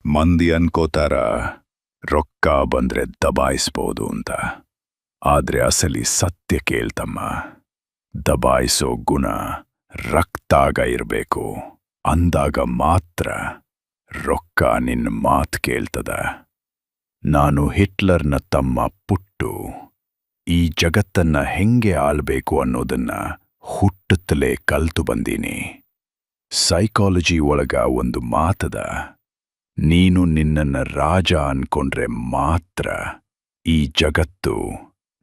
ಮಂದಿ ಅನ್ಕೋತಾರ ರೊಕ್ಕ ಬಂದ್ರೆ ದಬಾಯಿಸ್ಬೋದು ಅಂತ. ಆದ್ರೆ ಅಸಲಿ ಸತ್ಯ ಕೇಳ್ತಮ್ಮ, ದಬಾಯಿಸೋ ಗುಣ ರಕ್ತಾಗ ಇರ್ಬೇಕು. ಅಂದಾಗ ಮಾತ್ರ ರೊಕ್ಕ ನಿನ್ನ ಮಾತ್ ಕೇಳ್ತದ. ನಾನು ಹಿಟ್ಲರ್ನ ತಮ್ಮ ಪುಟ್ಟು. ಈ ಜಗತ್ತನ್ನ ಹೆಂಗೆ ಆಳ್ಬೇಕು ಅನ್ನೋದನ್ನ ಹುಟ್ಟುತ್ತಲೇ ಕಲ್ತು ಬಂದೀನಿ. ಸೈಕಾಲಜಿ ಒಳಗ ಒಂದು ಮಾತದ, ನೀನು ನಿನ್ನನ್ನ ರಾಜ ಅನ್ಕೊಂಡ್ರೆ ಮಾತ್ರ ಈ ಜಗತ್ತು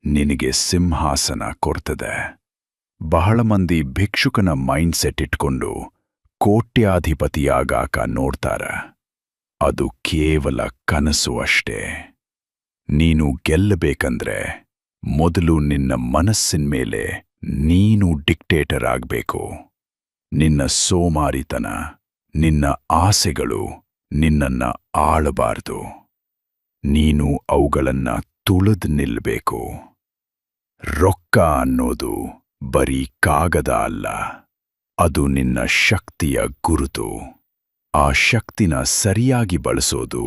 ನಿನಗೆ ಸಿಂಹಾಸನ ಕೊಡ್ತದೆ. ಬಹಳ ಮಂದಿ ಭಿಕ್ಷುಕನ ಮೈಂಡ್ಸೆಟ್ ಇಟ್ಕೊಂಡು ಕೋಟ್ಯಾಧಿಪತಿಯಾಗಾಕ ನೋಡ್ತಾರ. ಅದು ಕೇವಲ ಕನಸು ಅಷ್ಟೇ. ನೀನು ಗೆಲ್ಲಬೇಕಂದ್ರೆ ಮೊದಲು ನಿನ್ನ ಮನಸ್ಸಿನ ಮೇಲೆ ನೀನು ಡಿಕ್ಟೇಟರ್ ಆಗ್ಬೇಕು. ನಿನ್ನ ಸೋಮಾರಿತನ, ನಿನ್ನ ಆಸೆಗಳು ನಿನ್ನನ್ನ ಆಳಬಾರ್ದು. ನೀನು ಅವುಗಳನ್ನ ತುಳಿದು ನಿಲ್ಬೇಕು. ರೊಕ್ಕ ಅನ್ನೋದು ಬರೀ ಕಾಗದ ಅಲ್ಲ, ಅದು ನಿನ್ನ ಶಕ್ತಿಯ ಗುರುತು. ಆ ಶಕ್ತಿನ ಸರಿಯಾಗಿ ಬಳಸೋದು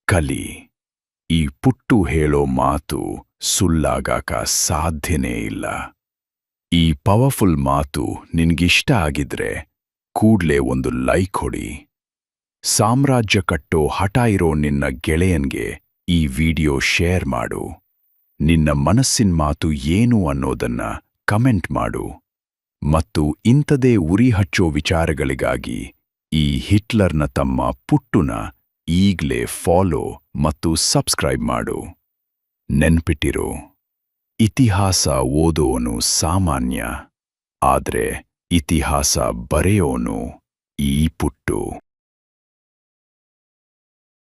ಕಲಿ. ಈ ಪುಟ್ಟು ಹೇಳೋ ಮಾತು ಸುಳ್ಳಾಗಾಕ ಸಾಧ್ಯನೇ ಇಲ್ಲ. ಈ ಪವರ್ಫುಲ್ ಮಾತು ನಿನ್ಗಿಷ್ಟ ಆಗಿದ್ರೆ ಕೂಡ್ಲೇ ಒಂದು ಲೈಕ್ ಹೊಡಿ. ಸಾಮ್ರಾಜ್ಯ ಕಟ್ಟೋ ಹಠ ಇರೋ ನಿನ್ನ ಗೆಳೆಯನ್ಗೆ ಈ ವಿಡಿಯೋ ಶೇರ್ ಮಾಡು. ನಿನ್ನ ಮನಸ್ಸಿನ ಮಾತು ಏನು ಅನ್ನೋದನ್ನ ಕಮೆಂಟ್ ಮಾಡು. ಮತ್ತು ಇಂಥದೇ ಉರಿ ಹಚ್ಚೋ ವಿಚಾರಗಳಿಗಾಗಿ ಈ ಹಿಟ್ಲರ್ನ ತಮ್ಮ ಪುಟ್ಟುನ ಈಗ್ಲೇ ಫಾಲೋ ಮತ್ತು ಸಬ್ಸ್ಕ್ರೈಬ್ ಮಾಡು. ನೆನ್ಪಿಟ್ಟಿರು, ಇತಿಹಾಸ ಓದೋನು ಸಾಮಾನ್ಯ, ಆದ್ರೆ ಇತಿಹಾಸ ಬರೆಯೋನು ಈ ಪುಟ್ಟು.